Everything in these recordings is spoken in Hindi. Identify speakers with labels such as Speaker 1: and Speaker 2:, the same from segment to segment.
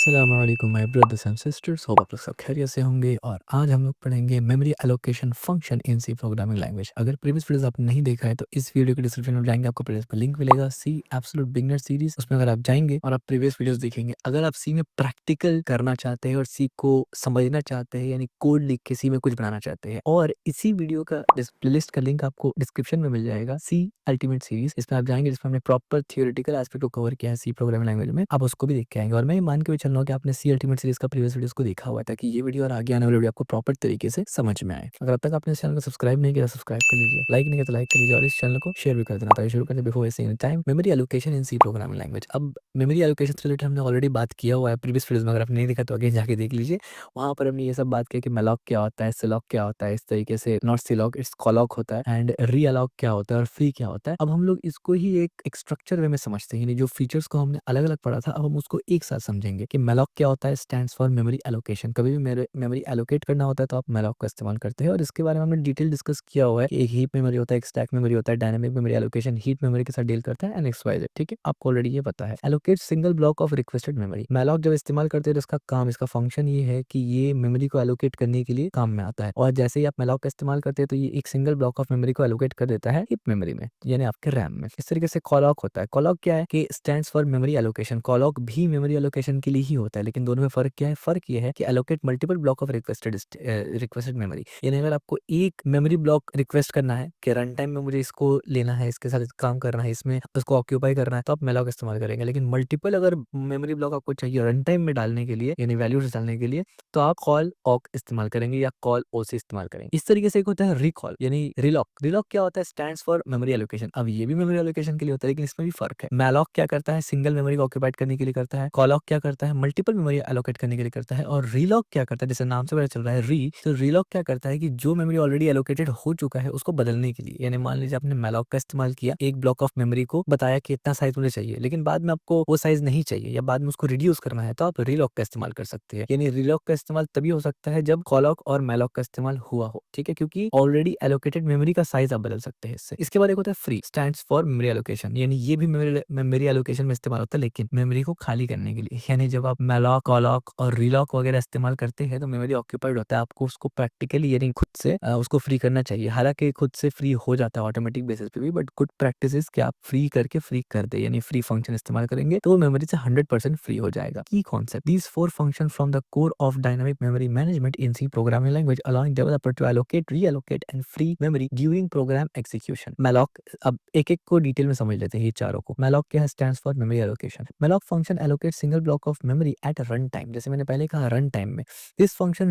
Speaker 1: अस्सलाम वालेकुम my brothers and sisters, hope आप लोग सब खैरियत से होंगे। और आज हम लोग पढ़ेंगे memory allocation function in C programming language. अगर प्रीवियस वीडियोस आपने नहीं देखा है तो इस वीडियो के डिस्क्रिप्शन में जाएंगे, आपको प्लेलिस्ट पर लिंक मिलेगा, सी एब्सोल्यूट बिगिनर सीरीज। उसमें अगर आप जाएंगे और आप प्रीवियस वीडियोस देखेंगे, अगर आप सी में प्रैक्टिकल करना चाहते हैं और सी को समझना चाहते हैं, यानी कोड लिख के सी में कुछ बनाना चाहते हैं, और इसी वीडियो का प्लेलिस्ट का लिंक आपको डिस्क्रिप्शन में मिल जाएगा, सी अल्टीमेट सीरीज। इसमें आप जाएंगे जिसमें हमने प्रॉपर थियोरेटिकल एस्पेक्ट को कवर किया है सी प्रोग्रामिंग लैंग्वेज में, आप उसको भी देख के आएंगे। और मैं ये मान के भी चल रहा हूँ कि आपने सी अल्टीमेट सीरीज का प्रीवियस वीडियोस को देखा हुआ है, ताकि ये वीडियो और आगे आने वाली वीडियो आपको प्रॉपर तरीके से समझ में आए। अगर अब तक आपने इस चैनल को सब्सक्राइब नहीं किया, सब्सक्राइब कर लीजिए, लाइक नहीं किया तो लाइक कर लीजिए, और इस चैनल को शेयर भी कर देना। तो शुरू करते before wasting time, memory allocation in C programming language. अब मेमोरी एलोकेशन से रिलेटेड हमने ऑलरेडी बात किया हुआ है प्रीवियस वीडियोस में, अगर आपने नहीं देखा तो अगेन जाके देख लीजिए। वहाँ पर हमने ये सब बात किया कि मेलॉक क्या होता है, सिलॉक क्या होता है, इस तरीके से नॉट सिलॉक इट्स कॉलॉक होता है, एंड री अलॉक क्या होता है और फ्री क्या होता है। अब हम लोग इसको ही एक स्ट्रक्चर वे में समझते हैं, यानी जो फीचर्स को हमने अलग अलग पढ़ा था, अब हम उसको एक साथ समझेंगे कि मेलॉक क्या होता है, स्टैंड्स फॉर मेमोरी एलोकेशन। कभी भी मेरे मेमोरी एलोकेट करना होता है तो आप मेलॉक का इस्तेमाल करते हैं, और इसके बारे में हमने डिटेल डिस्कस किया हुआ है कि एक हीप मेमोरी होता है, एक स्टैक मेमोरी होता है, dynamic memory allocation heap memory के साथ डील करता है, एंड एक्स वाई जेड। ठीक है, आपको ऑलरेडी ये पता है। Allocate single block of requested memory, malloc जब इस्तेमाल करते हैं तो इसका काम, इसका फंक्शन ये है कि ये मेमोरी को एलोकेट करने के लिए काम में आता है। और जैसे ही आप मेलॉक का इस्तेमाल करते हैं तो ये एक सिंगल ब्लॉक ऑफ मेमोरी को एलोकेट कर देता है हीप मेमोरी में, यानी आपके रैम में। इस तरीके से कॉलॉक होता है। कॉलॉक क्या है कि स्टैंड्स फॉर मेमोरी एलोकेशन। कॉलॉक भी मेमोरी एलोकेशन के लिए ही होता है, लेकिन दोनों में फर्क क्या है? फर्क ये है कि allocate multiple block of requested memory, यानी अगर आपको एक मेमोरी ब्लॉक रिक्वेस्ट करना है कि रन टाइम में मुझे इसको लेना है, इसके साथ काम करना है, इसमें उसको ऑक्यूपाई करना है, तो आप मेलॉक इस्तेमाल करेंगे। लेकिन मल्टीपल अगर मेमोरी ब्लॉक आपको चाहिए रन टाइम में डालने के लिए, यानी वैल्यूज डालने के लिए, तो आप कॉल ऑक इस्तेमाल करेंगे या कॉल ओसी इस्तेमाल करेंगे। इस तरीके से एक होता है रिकॉल, यानी रिलॉक। रिलॉक क्या होता है? Stands for memory allocation. अब ये भी मेमोरी एलोकेशन के लिए होता है, लेकिन इसमें भी फर्क है। मेलॉक क्या करता है? सिंगल मेमोरी को ऑक्यूपाइड करने के लिए करता है। कॉलॉक क्या करता है? मल्टीपल मेमोरी एलोकेट करने के लिए करता है। और रीलॉक क्या करता है? जैसे नाम से पता चल रहा है री, तो रीलॉक क्या करता है कि जो मेमोरी ऑलरेडी एलोकेटेड हो चुका है उसको बदलने के लिए, यानी मान लीजिए आपने मेलॉक का इस्तेमाल किया, एक ब्लॉक ऑफ मेमोरी को बताया कि इतना साइज मुझे चाहिए, लेकिन बाद में आपको वो साइज नहीं चाहिए या बाद में उसको रिड्यूस करना है, तो आप रीलॉक का इस्तेमाल कर सकते हैं। यानी रीलॉक का इस्तेमाल तभी हो सकता है जब कॉलॉक और मेलॉक का इस्तेमाल हुआ हो, ठीक है, क्योंकि ऑलरेडी एलोकेटेड मेमोरी का साइज आप बदल सकते हैं इससे। इसके बाद एक होता है free, stands for memory allocation, यानी ये भी मेमोरी एलोकेशन में इस्तेमाल होता है, लेकिन मेमोरी को खाली करने के लिए। यानी जब आप मेलॉक, कॉलॉक और रीलॉक वगैरह इस्तेमाल करते हैं तो मेमोरी ऑक्यूपाइड होता है, आपको उसको प्रैक्टिकली यानी खुद से उसको फ्री करना चाहिए। हालांकि खुद से फ्री हो जाता है ऑटोमेटिक बेसिस पे भी, बट गुड प्रैक्टिस इज कि आप फ्री करके फ्री कर दे, यानी फ्री फंक्शन इस्तेमाल करेंगे तो मेमोरी से 100% फ्री हो जाएगा। Key concept, these four function from the core of dynamic memory management in C programming language allowing developer to allocate, reallocate and free memory during program execution. Malloc, अब एक एक को डिटेल में समझ लेते हैं ये चारों को। मेलॉक क्या है? Stands for memory allocation. Malloc function allocate single block of memory at run time, जैसे मैंने पहले कहा रन टाइम में। This function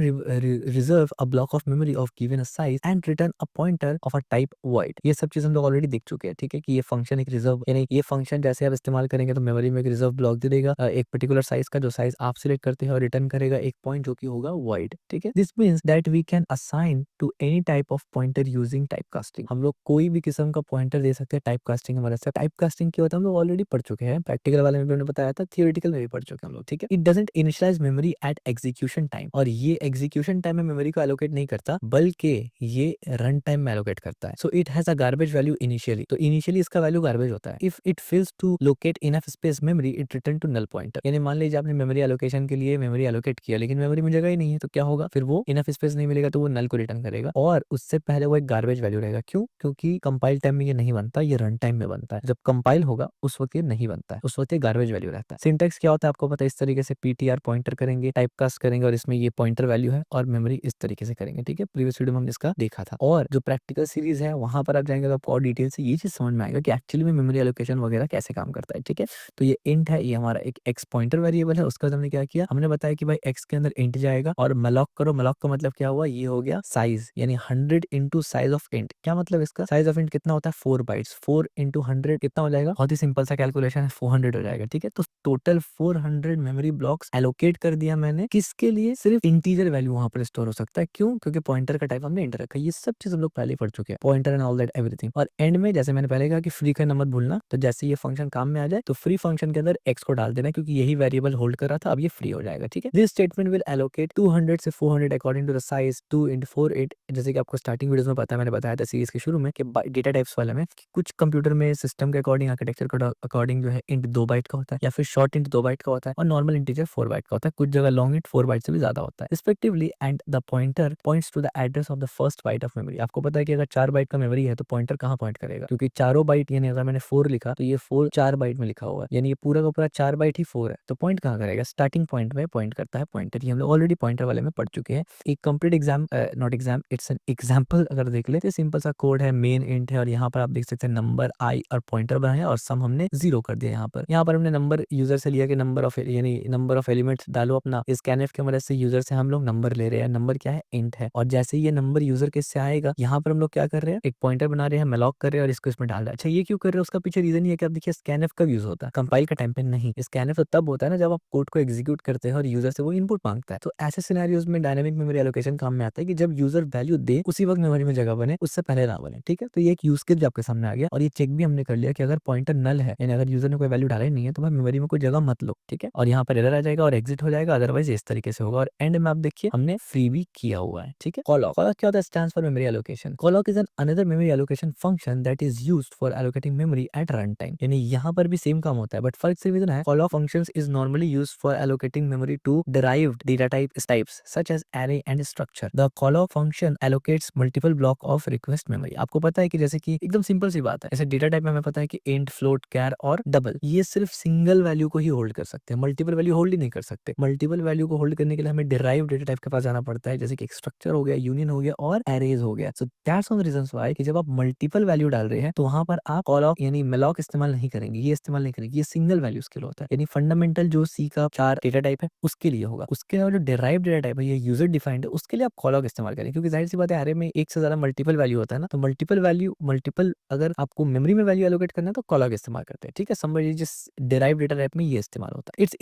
Speaker 1: reserve a block of memory of given a size and return a pointer of a type void. ये सब चीज हम लोग ऑलरेडी देख चुके हैं, ठीक है, कि ये फंक्शन एक रिजर्व, यानी ये फंक्शन जैसे आप इस्तेमाल करेंगे तो मेमोरी में एक रिजर्व ब्लॉक दे देगा एक पर्टिकुलर साइज का, जो साइज आप सिलेक्ट करते हैं, और रिटर्न करेगा एक पॉइंट जो कि होगा वॉइड, ठीक है। This means that we can assign to any type of pointer using type casting. हम लोग कोई भी किस्म का पॉइंटर दे सकते हैं टाइप कास्टिंग की मदद से। टाइप कास्टिंग क्या होता है हम लोग ऑलरेडी पढ़ चुके हैं, प्रैक्टिकल वाले में भी हमने बताया था, थियोरेटिकल में भी पढ़ चुके हैं हम लोग, ठीक है। It doesn't initialise memory at execution time, और ये एग्जीक्यूशन टाइम में मेमोरी को एलोकेट नहीं करता, बल्कि ये रन टाइम में एलोकेट करता है। So it has a garbage value initially, तो इनिशियली इसका वैल्यू गार्बेज होता है। If it fails to locate enough space memory it return to null pointer, यानी मान लीजिए आपने मेमोरी एलोकेशन के लिए मेमोरी एलोकेट किया, लेकिन मेमोरी में जगह ही नहीं है, तो क्या होगा फिर? वो इनफ स्पेस नहीं मिलेगा तो वो नल को रिटर्न करेगा, और उससे पहले वो एक गार्बेज वैल्यू रहेगा। क्यों? क्योंकि कंपाइल टाइम में ये नहीं बनता, ये रन टाइम में बनता है। जब कंपाइल होगा उस वक्त ये नहीं बनता है, उस वक्त ये गार्बेज वैल्यू रहता है। सिंटैक्स क्या होता है आपको पता है, इस तरीके से पीटीआर पॉइंटर करेंगे, टाइपकास्ट करेंगे, और इसमें ये पॉइंटर वैल्यू है, और मेमोरी इस तरीके से करेंगे, ठीक है। प्रीवियस वीडियो में हमने इसका देखा था, और जो प्रैक्टिकल सीरीज है वहां पर आप जाएंगे तो आपको और डिटेल से ये चीज समझ में आएगा कि एक्चुअली में मेमोरी एलोकेशन वगैरह कैसे काम करता है, ठीक है। तो ये इंट है, ये हमारा एक एक्स पॉइंटर वेरिएबल है। उसका हमने क्या किया, हमने बताया कि भाई एक्स के अंदर इंट जाएगा, और मलॉक करो। मलॉक का मतलब क्या हुआ? ये हो गया साइज, यानी 100 इंटू साइज ऑफ इंट। क्या मतलब इसका? साइज ऑफ इंट कितना होता है? 4 बाइट्स। 4 इंटू 100 कितना हो जाएगा? बहुत ही सिंपल सा कैलकुलेशन है, 400 हो जाएगा, ठीक है। तो टोटल 400 मेमोरी ब्लॉक्स एलोकेट कर दिया मैंने, किसके लिए? सिर्फ इंटीजर वैल्यू वहां पर स्टोर हो सकता है। क्यों? क्योंकि पॉइंटर का टाइप हमने इंट रखा है। ये सब चीज हम लोग पहले पढ़ चुके हैं, pointer and all that everything. और एंड में जैसे मैंने पहले कहा कि फ्री का नंबर भूलना, तो जैसे ये फंक्शन काम में आ जाए तो फ्री फंक्शन के अंदर एक्स को डाल देना, क्योंकि यही वेरिएबल होल्ड कर रहा था, अब ये फ्री हो जाएगा, ठीक है। दिस स्टेटमेंट विल एलोकेट 200 से 400 according to the size 2 into 4 8। जैसे कि आपको स्टार्टिंग वीडियोस में पता है, मैंने बताया था सीरीज के शुरू में कि डेटा टाइप्स वाले में कि कुछ कंप्यूटर में सिस्टम के अकॉर्डिंग, आर्किटेक्चर के अकॉर्डिंग जो है इंट 2 बाइट का होता है, या फिर शॉर्ट इंट 2 बाइट का होता है, और नॉर्मल इंटीजर 4 बाइट का होता है, कुछ जगह लॉन्ग इंट 4 बाइट से भी ज्यादा होता है respectively, and the pointer points to the address of the first byte of memory. आपको पता है कि अगर 4 बाइट का मेमोरी है तो पॉइंटर कहाँ पॉइंट करेगा, क्योंकि चारों बाइट, यानी अगर मैंने 4 लिखा तो ये 4 4 बाइट में लिखा हुआ है, यानी ये पूरा का पूरा 4 बाइट ही 4 है, तो पॉइंट कहाँ करेगा, स्टार्टिंग पॉइंट में पॉइंट करता है पॉइंटर। ये हम लोग ऑलरेडी पॉइंटर वाले में पढ़ चुके हैं। एक complete exam, not exam, it's an example अगर देख ले तो सिंपल सा कोड है, मेन इंट है, और यहाँ पर आप देख सकते हैं नंबर आई और पॉइंटर बनाया और सम हमने 0 कर दिया। यहाँ पर हमने नंबर यूजर से लिया कि नंबर ऑफ, यानी नंबर ऑफ एलिमेंट्स डालो अपना, स्कैनफ की मदद से यूजर से हम लोग नंबर ले रहे हैं, नंबर क्या है, इंट है, और जैसे ही ये नंबर यूजर के से आएगा, यहाँ पर हम लोग क्या कर रहे हैं, एक पॉइंटर बना रहे हैं, मेलॉक कर रहे हैं और इसको इसमें डाल रहे हैं। अच्छा ये क्यों कर रहे हैं, उसका पीछे रीजन ये है कि आप देखिए स्कैनफ कब यूज होता है, कंपाइल का टाइम पे नहीं। स्कैनफ तो तब होता है ना जब आप कोड को एग्जीक्यूट करते हैं और यूजर से वो इनपुट मांगता है। तो ऐसे सिनेरियोज में डायनामिक मेमोरी एलोकेशन काम में आता है कि जब यूजर वैल्यू दे उसी वक्त मेमोरी में जगह बने, उससे पहले ना बने। ठीक है, तो ये एक यूज केस भी आपके सामने आ गया, और ये चेक भी हमने कर लिया कि अगर पॉइंटर नल है, यानी अगर यूजर ने कोई वैल्यू डाला ही नहीं है, तो भाई मेमोरी में कोई जगह मत लो। ठीक है, और यहाँ पर एरर आ जाएगा और एग्जिट हो जाएगा, अदरवाइज इस तरीके से होगा। और एंड में आप देखिए हमने फ्री भी किया हुआ है। ठीक है, कॉलॉक क्या होता है, stands for memory allocation. Calloc is an another memory allocation function that is used for allocating memory at run time. यानी यहाँ पर भी सेम काम होता है, बट फर्क सिर्फ इतना है, calloc functions is normally used for allocating memory to derived data types such as array and structure. The calloc function allocates multiple block of request memory. आपको पता है कि जैसे कि एकदम सिंपल सी बात है, जैसे डेटा टाइप में हमें पता है कि इंट, फ्लोट, कैर और डबल, ये सिर्फ सिंगल वैल्यू को ही होल्ड कर सकते हैं, मल्टीपल वैल्यू होल्ड ही नहीं कर सकते। मल्टीपल वैल्यू को होल्ड करने के लिए हमें डिराइव डेटा टाइप के पास जाना पड़ता है, जैसे कि स्ट्रक्चर हो गया, यूनियन हो गया और एरेज हो गया। So that's one of the reasons why कि जब आप मल्टीपल वैल्यू डाल रहे हैं तो वहां पर आप कॉलॉक यानी मेलॉक इस्तेमाल नहीं करेंगे, ये इस्तेमाल नहीं करेंगे, ये सिंगल वैल्यूज के लिए होता है। यानी फंडामेंटल जो सी का 4 डेटा टाइप है उसके लिए होगा, उसके अलावा जो डिराइव डेटा टाइप है, ये यूजर डिफाइंड है, उसके लिए आप कॉलॉक इस्तेमाल करें, क्योंकि जाहिर सी बात है एरे में एक से ज्यादा मल्टीपल वैल्यू होता है ना, तो मल्टीपल अगर आपको मेमोरी में वैल्यू एलोकेट करना है तो कॉलॉक इस्तेमाल करते हैं। ठीक है, समझिए जिस डिराइव डेटा टाइप में ये इस्तेमाल होता है। It's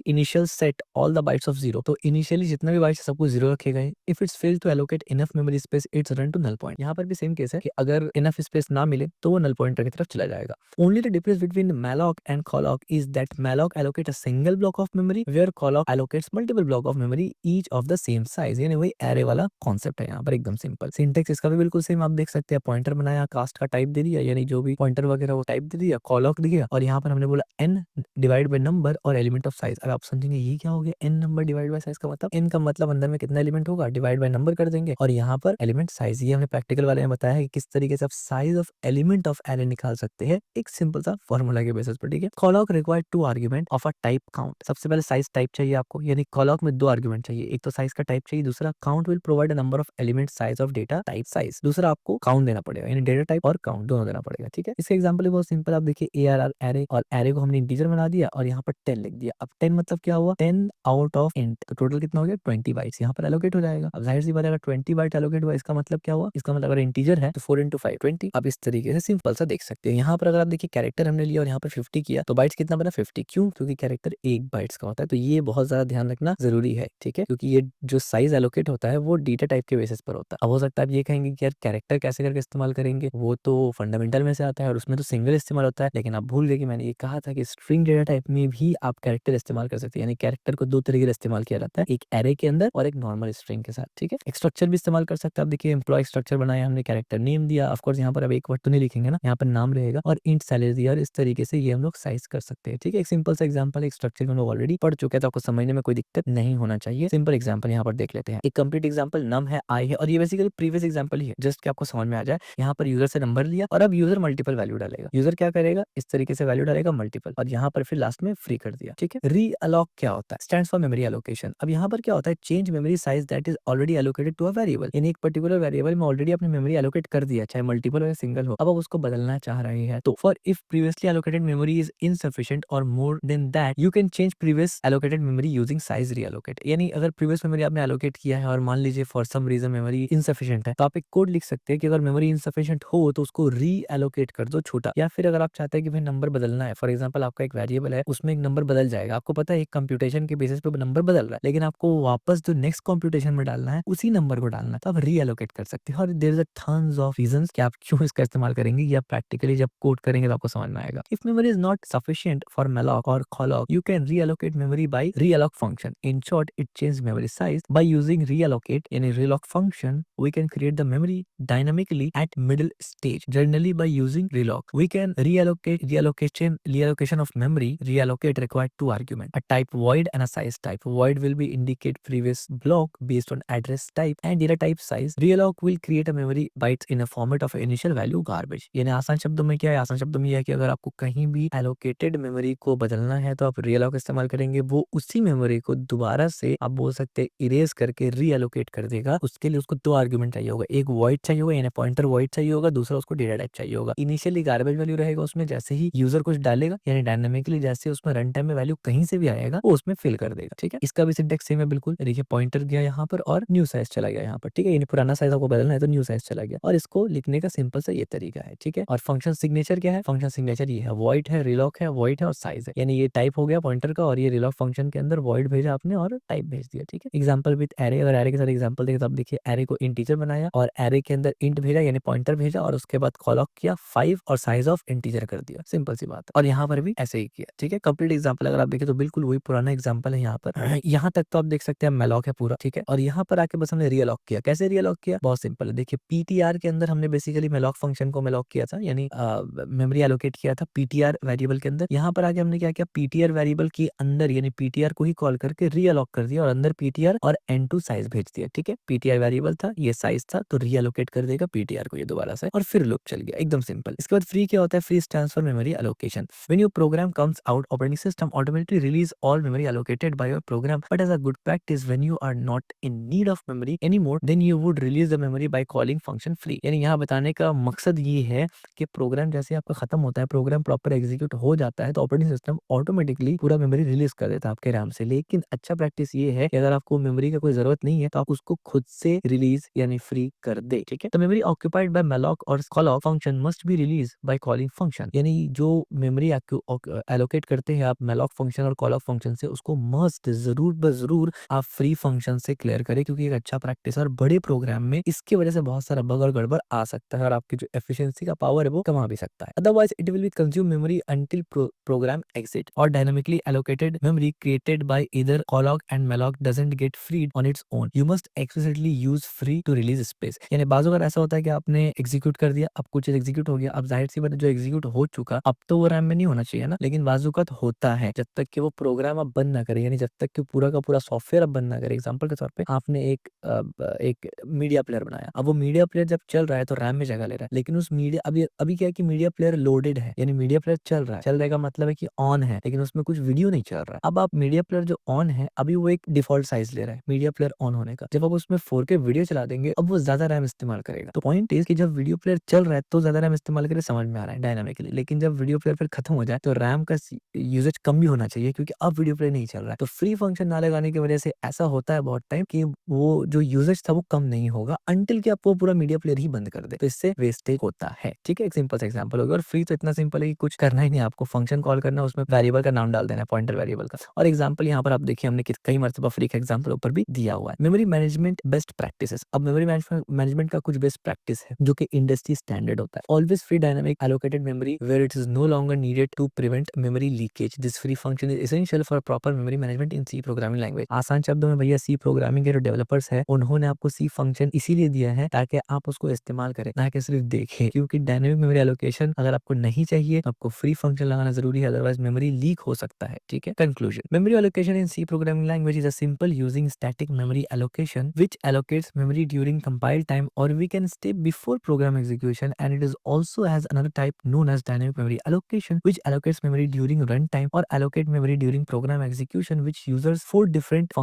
Speaker 1: initial set all the bytes of 0, तो इनिशियली जितना भी बाइट्स सबको 0 रखे गए। If it's fail to allocate enough memory space it's run to null point. यहाँ पर भी सेम केस है कि अगर इनफ स्पेस ना मिले तो वो नल पॉइंटर की तरफ चला जाएगा। Only the difference between malloc and calloc is that malloc allocate a single block of memory where calloc allocates multiple block of memory each of the same size। यानी वही एरे वाला कॉन्सेप्ट है यहाँ पर, एकदम सिंपल। सिंटेक्स इसका भी बिल्कुल सेम आप देख सकते हैं, पॉइंटर बनाया, कास्ट का टाइप दे दिया, यानी जो भी पॉइंटर वगैरह वो टाइप दे दिया, calloc दिया, और यहाँ पर हमने बोला n डिवाइड बाय नंबर और एलिमेंट ऑफ साइज। अब आप समझेंगे ये क्या हो गया, n number divide by size का मतलब, n का मतलब अंदर में कितना एलिमेंट होगा, डिवाइड बाय नंबर कर देंगे, और यहाँ पर एलिमेंट साइज। ये हमने प्रैक्टिकल वाले में बताया है कि किस तरीके से आप size of element of array निकाल सकते हैं एक सिंपल सा फॉर्मूला के बेसिस पर। ठीक है, calloc required 2 argument of a type count. सबसे पहले साइज टाइप चाहिए आपको, यानी कॉलॉक में 2 आर्गुमेंट चाहिए, एक तो साइज का टाइप चाहिए, दूसरा count will provide a number of element size of data type size. दूसरा आपको काउंट देना पड़ेगा, यानी डेटा टाइप और काउंट दोनों देना पड़ेगा। ठीक है, इसका एग्जांपल बहुत सिंपल, आप देखिए ARR एरे, और एरे को हमने इंटीजर बना दिया और यहाँ पर 10 लिख दिया। अब 10 मतलब क्या हुआ, 10 आउट ऑफ इंट, तो टोटल कितना हो गया, 20 बाइट्स यहाँ पर एलोकेट हो जाएगा। अब जाहिर सी बात है अगर 20 बाइट एलोकेट हुआ, इसका मतलब क्या हुआ, इसका मतलब अगर इंटीजर है तो 4 into 5 20। अब इस तरीके से सिंपल सा देख सकते हैं। यहाँ पर अगर आप देखिए कैरेक्टर हमने लिया और यहाँ पर 50 किया, तो बाइट्स कितना बना, 50। क्यों, क्योंकि कैरेक्टर 1 बाइट्स का होता है, तो ये बहुत ज्यादा ध्यान रखना जरूरी है। ठीक है, क्योंकि ये जो साइज एलोकेट होता है वो डेटा टाइप के बेसिस पर होता है। अब हो सकता है आप ये कहेंगे कि यार कैरेक्टर कैसे करके इस्तेमाल करेंगे, वो तो फंडामेंटल में से आता है और उसमें तो सिंगल इस्तेमाल होता है, लेकिन आप भूल गए कि मैंने ये कहा था कि स्ट्रिंग डेटा टाइप में भी आप कैरेक्टर इस्तेमाल कर सकते हैं, यानी कैरेक्टर को 2 तरीके से इस्तेमाल किया जाता है, एक एरे के अंदर और एक नॉर्मल स्ट्रिंग के साथ। ठीक है, एक स्ट्रक्चर भी इस्तेमाल कर सकते हैं। आप देखिए एम्प्लॉय स्ट्रक्चर बनाया हमने, कैरेक्टर नेम दिया, ऑफ कोर्स यहाँ पर अब एक वर्ड तो नहीं लिखेंगे ना, यहाँ पर नाम रहेगा, और इंट सैलरी दिया, और इस तरीके से ये हम लोग साइज कर सकते हैं। ठीक है, एक सिंपल सा एग्जांपल, एक स्ट्रक्चर हम लोग ऑलरेडी पढ़ चुके हैं, तो आपको समझने में कोई दिक्कत नहीं होना चाहिए। सिंपल एग्जांपल यहाँ पर देख लेते हैं। एक कंप्लीट एग्जांपल नम है, आई है, और ये बेसिकली प्रीवियस एग्जांपल ही है, जस्ट कि आपको समझ में आ जाए। यहाँ पर यूजर से नंबर लिया और अब यूजर मल्टीपल वैल्यू डालेगा। यूजर क्या करेगा, इस तरीके से वैल्यू डालेगा मल्टीपल, और यहाँ पर फिर लास्ट में फ्री कर दिया। ठीक है, री अलॉक क्या होता है, स्टैंड्स फॉर मेमोरी एलोकेशन। अब यहाँ पर क्या होता है, change memory size that is already allocated to a variable, यानी एक पर्टिकुलर वेरिएबल में ऑलरेडी अपनी मेमोरी एलोकेट कर दिया, चाहे मल्टीपल हो या सिंगल हो, अब आप उसको बदलना चाह रहे हैं। तो for if previously allocated memory is insufficient और more than that, you can change previous allocated memory using size reallocate. यानी अगर प्रीवियस मेमोरी आपने एलोकेट किया है और मान लीजिए for some reason memory insufficient है, तो आप एक कोड लिख सकते हैं कि अगर मेमोरी इनसफिशिएंट हो तो उसको री एलोकेट कर दो छोटा, या फिर अगर आप चाहते हैं कि भाई नंबर बदलना है, फॉर एग्जाम्पल आपका एक वेरिएबल है उसमें एक नंबर बदल जाएगा, आपको पता है एक कंप्यूटेशन के बेसिस पे नंबर बदल रहा है, लेकिन आपको वापस जो नेक्स्ट कंप्यूटेशन में डालना है उसी नंबर को डालना है, तो आप री एलोकेट कर सकते हैं। और there is a tons of reasons कि आप क्यों इसका इस्तेमाल करेंगे, या प्रैक्टिकली जब कोड करेंगे तो आपको समझ में आएगा। If memory is not sufficient for malloc or calloc, you can reallocate memory by realloc function. In short, it changes memory size by using reallocate. In a realloc function, we can create the memory dynamically at middle stage, generally by using reloc. We can reallocation of memory, reallocate it required two arguments, a type void and a size type. Void will be indicate previous block based on address type and data type size. Realloc will create a memory bytes in a format of initial value garbage. यानी आसान शब्दों में क्या है, आसान शब्दों में यह है कि अगर आपको कहीं भी allocated मेमोरी को बदलना है तो आप realloc इस्तेमाल करेंगे, वो उसी मेमोरी को दोबारा से आप बोल सकते हैं इरेज करके रीअलोकेट कर देगा। उसके लिए उसको दो आर्गुमेंट चाहिए होगा, एक void चाहिए होगा यानी पॉइंटर void चाहिए होगा, दूसरा उसको डेटा टाइप चाहिए होगा। इनिशियली गार्बेज वैल्यू रहेगा उसमें, जैसे ही यूजर कुछ डालेगा यानी डायनामिकली जैसे उसमें रन टाइम में वैल्यू कहीं से भी आएगा वो उसमें फिल कर देगा। ठीक है, इसका भी सिंटैक्स सेम है बिल्कुल। देखिए पॉइंटर गया यहाँ पर और न्यू साइज चला गया यहाँ पर। ठीक है, यानी पुराना साइज आपको बदलना है तो न्यू साइज चला गया, और इसको लिखने का सिंपल सा ये तरीका है। ठीक है, और फंक्शन सिग्नेचर क्या है, फंक्शन सिग्नेचर ये है, वॉइड है, रिलॉक है, वॉइड है और साइज है। यानी ये टाइप हो गया पॉइंटर का, और ये रिलॉक फंक्शन के अंदर वॉइड भेजा आपने और टाइप भेज दिया। ठीक है, एग्जांपल विद एरे, अगर एरे के साथ एग्जांपल देखें तो आप देखिए एरे को इंटीजर बनाया और एरे के अंदर इंट भेजा यानी पॉइंटर भेजा, और उसके बाद कॉलॉक किया 5 और साइज ऑफ इंटीजर कर दिया। सिंपल सी बात है, और यहाँ पर भी ऐसे ही किया। ठीक है, कंप्लीट एग्जांपल अगर आप देखें तो बिल्कुल वही पुराना एग्जांपल है यहाँ पर। यहाँ तक तो आप देख सकते हैं मेलॉक है पूरा। ठीक है, और यहाँ पर आके बस हमने रियलॉक किया। कैसे रियलॉक किया, बहुत सिंपल है। देखिए पीटीआर के अंदर हमने बेसिकली मेलॉक फंक्शन को मेलॉक किया था, यानी मेमोरी एलोकेट किया था पीटीआर वेरिएबल के अंदर। यहाँ पर आके हमने क्या किया, पीटीआर वेरिएबल के अंदर यानी पीटीआर को ही कॉल करके रीअलोक कर दिया और अंदर पीटीआर और एन2 साइज भेज दिया। ठीक है, पीटीआर वेरिएबल था, ये साइज था, तो रीअलोकेट कर देगा पीटीआर को ये दोबारा से, और फिर लूप चल गया। एकदम सिंपल। इसके बाद फ्री क्या होता है, free stands for memory allocation. When your program comes out, operating system automatically release all memory allocated by your program, but as a good practice when you are not in need of memory anymore, then you would release the memory by calling function free. यानी यहाँ बताने का मकसद ये है कि प्रोग्राम जैसे आपका खत्म होता है, प्रोग्राम प्रॉपर एग्जीक्यूट हो जाता है, तो ऑपरेटिंग सिस्टम ऑटोमेटिकली पूरा मेमोरी रिलीज कर देता है आपके रैम से। लेकिन अच्छा प्रैक्टिस ये है कि अगर आपको मेमोरी का कोई जरूरत नहीं है तो आप उसको खुद से रिलीज यानी फ्री कर दे। ठीक है, तो मेमोरी ऑक्यूपाइड बाय malloc और callloc function must be release by calling function. यानी जो मेमोरी एलोकेट करते हैं आप malloc फंक्शन और callloc फंक्शन से, उसको मस्ट जरूर जरूर आप फ्री फंक्शन से क्लियर करें, क्योंकि एक अच्छा प्रैक्टिस है और बड़े प्रोग्राम में इसकी वजह से बहुत सारा बग और गड़बड़ आ सकता है और आपकी जो एफिशिएंसी का पावर है वो कमा भी सकता है। Otherwise it will be consume memory until program exit, और dynamically allocated memory created by either callloc and malloc doesn't get freed on its own. You must explicitly use free to release space. यानी बाज़ अगर ऐसा होता है कि आपने एग्जीक्यूट कर दिया, अब कुछ एग्जीक्यूट हो गया, अब जाहिर सी बात है जो एग्जीक्यूट हो चुका अब तो वो रैम में नहीं होना चाहिए ना, लेकिन बाज़ होता है जब तक कि वो प्रोग्राम आप बंद ना करें, यानी जब तक कि पूरा का पूरा सॉफ्टवेयर आप बंद ना करें। एग्जाम्पल के तौर पे आपने एक मीडिया प्लेयर बनाया, अब वो मीडिया प्लेयर जब चल रहा है तो रैम में जगह ले रहा है, लेकिन उस मीडिया अभी अभी क्या है कि मीडिया प्लेयर लोडेड है, यानी मीडिया प्लेयर चल रहा है, चल रहेगा मतलब है कि ऑन है, लेकिन उसमें कुछ वीडियो नहीं चल रहा है। अब आप मीडिया प्लेयर जो ऑन है अभी वो एक डिफॉल्ट साइज ले रहा है मीडिया प्लेयर ऑन होने का, जब आप उसमें 4K वीडियो चला देंगे अब वो ज्यादा रैम इस्तेमाल करेगा। तो पॉइंट इज कि जब वीडियो प्लेयर चल रहा है तो ज्यादा रैम इस्तेमाल करे, समझ में आ रहा है डायनामिकली, लेकिन जब वीडियो प्लेयर फिर खत्म हो जाए तो रैम का यूजेज कम भी होना चाहिए, क्योंकि अब वीडियो प्लेयर नहीं चल रहा है। तो फ्री फंक्शन ना लगाने की वजह से ऐसा होता है बहुत टाइम कि वो जो यूजेज था वो कम नहीं होगा अंटिल कि आपको पूरा मीडिया प्लेयर ही बंद कर दे, तो इससे वेस्टेज होता है। ठीक है, एक सिंपल सा एग्जांपल हो गया। और फ्री तो इतना सिंपल है कि कुछ करना ही नहीं, आपको फंक्शन कॉल करना है, उसमें वेरिएबल का नाम डाल देना है, पॉइंटर वेरिएबल का। और एग्जांपल यहाँ पर आप देखिए हमने कई मर्तबा फ्री का एग्जांपल ऊपर भी दिया हुआ है। Memory management best practices. अब मेमोरी मैनेजमेंट का कुछ बेस्ट प्रैक्टिस है जो कि इंडस्ट्री स्टैंडर्ड होता है। Always free dynamic allocated memory where it is no longer needed to prevent memory leakage. This free function is essential for proper memory management in C programming language. आसान शब्दों में भैया सी प्रोग्रामिंग के जो डेवलपर्स है उन्होंने आपको सी फंक्शन इसीलिए दिया है ताकि आप उसको इस्तेमाल करें, ना कि सिर्फ देखें, क्योंकि डायनामिक मेमोरी एलोकेशन अगर आपको नहीं चाहिए तो आपको फ्री फंक्शन लगाना जरूरी है, अदरवाइज मेमोरी लीक हो सकता है। ठीक है, conclusion. Memory allocation in C programming language is a simple using static memory allocation which allocates memory during compile time or we can step before program execution, and it is also has another type known as dynamic memory allocation which allocates memory during runtime or allocate memory during program execution which uses four different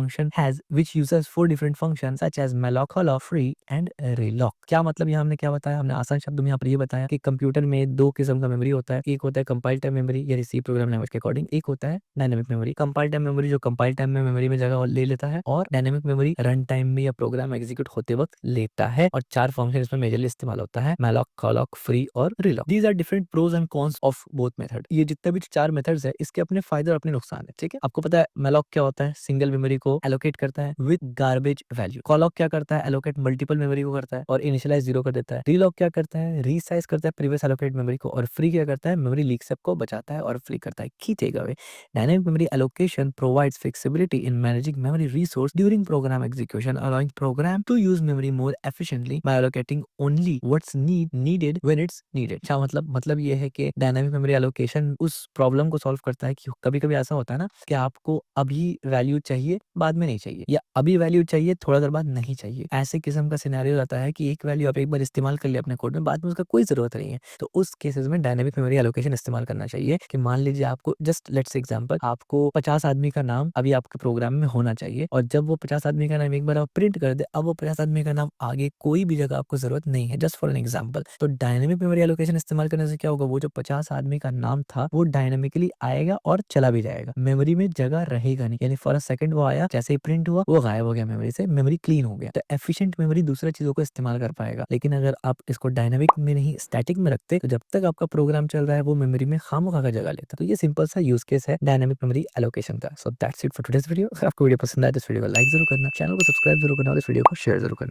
Speaker 1: functions such as malloc, call, free and relock। क्या मतलब यहाँ हमने क्या बताया, हमने आसान शब्दों में यहाँ पर ये बताया कि कंप्यूटर में दो किस्म का मेमोरी होता है, एक होता है कंपाइल टाइम मेमोरी यानी सी प्रोग्राम लैंग्वेज के अकॉर्डिंग, एक होता है dynamic memory. Compile time memory जो कंपाइल टाइम में मेमोरी में जगह ले लेता है, और डायनामिक मेमोरी रन टाइम में या प्रोग्राम एग्जीक्यूट होते वक्त लेता है। और चार फंक्शन इसमें मेजरली इस्तेमाल होता है, malloc, calloc, free और reloc। These are different pros and cons of both method। ये जितने भी चार मेथड्स है इसके अपने फायदे और अपने नुकसान है। ठीक है, आपको पता है malloc क्या होता है, सिंगल मेमोरी को एलोकेट करता है विद गार्बेज वैल्यू। calloc क्या करता है, एलोकेट मल्टीपल मेमोरी को करता है और इनिशियलाइज 0 कर देता है। reloc क्या करता है, रीसाइज करता है प्रीवियस एलोकेट मेमोरी को। और फ्री क्या करता है, मेमोरी लीक से आपको बचाता है और फ्री करता है। की takeaway, dynamic memory allocation provides flexibility in managing memory resource during program execution, allowing program to use memory more efficiently by allocating only what's needed when it's needed। क्या मतलब ये है कि डायनामिक मेमोरी एलोकेशन उस प्रॉब्लम को सॉल्व करता करता है कि कभी-कभी ऐसा होता है ना कि आपको अभी वैल्यू चाहिए, बाद में नहीं चाहिए, या अभी वैल्यू चाहिए, थोड़ा देर बाद नहीं चाहिए। ऐसे किस्म का सिनेरियो रहता है कि एक वैल्यू आप एक बार इस्तेमाल कर लिया अपने कोड में, बाद में उसका कोई ज़रूरत नहीं है। तो उस केसेज़ में डायनामिक मेमोरी एलोकेशन इस्तेमाल करना चाहिए कि मान लीजिए आपको जस्ट लेट्स एग्ज़ाम्पल आपको 50 आदमी का नाम अभी आपके प्रोग्राम में होना चाहिए, और जब वो 50 आदमी का नाम एक बार आप प्रिंट कर दें, अब वो 50 आदमी का नाम आगे कोई भी जगह आपको ज़रूरत नहीं है, जस्ट फॉर एन एग्ज़ाम्पल। तो डायनामिक मेमोरी एलोकेशन इस्तेमाल करने से क्या होगा, वो जो 50 आदमी का नाम था, वो डायनामिकली आएगा और चला भी जाएगा। मेमोरी में जगह रहेगा नहीं, यानी फॉर अ सेकंड वो आया, जैसे ही प्रिंट हुआ, वो गायब हो गया मेमोरी से, मेमोरी क्लीन हो गया। तो एफिशिएंट मेमोरी दूसरी चीज़ों को इस्तेमाल कर पाएगा। लेकिन अगर आप इसको डायनामिक में नहीं, स्टैटिक में रखते, तो जब तक आपका प्रोग्राम चल रहा है, वो मेमोरी में खामखा का जगह लेता। तो ये सिंपल सा यूज़ केस है डायनामिक मेमोरी एलोकेशन का। So that's it for today's video. अगर आपको वीडियो पसंद आए तो इस वीडियो को लाइक ज़रूर करना, चैनल को सब्सक्राइब ज़रूर करना और इस वीडियो को शेयर ज़रूर करना।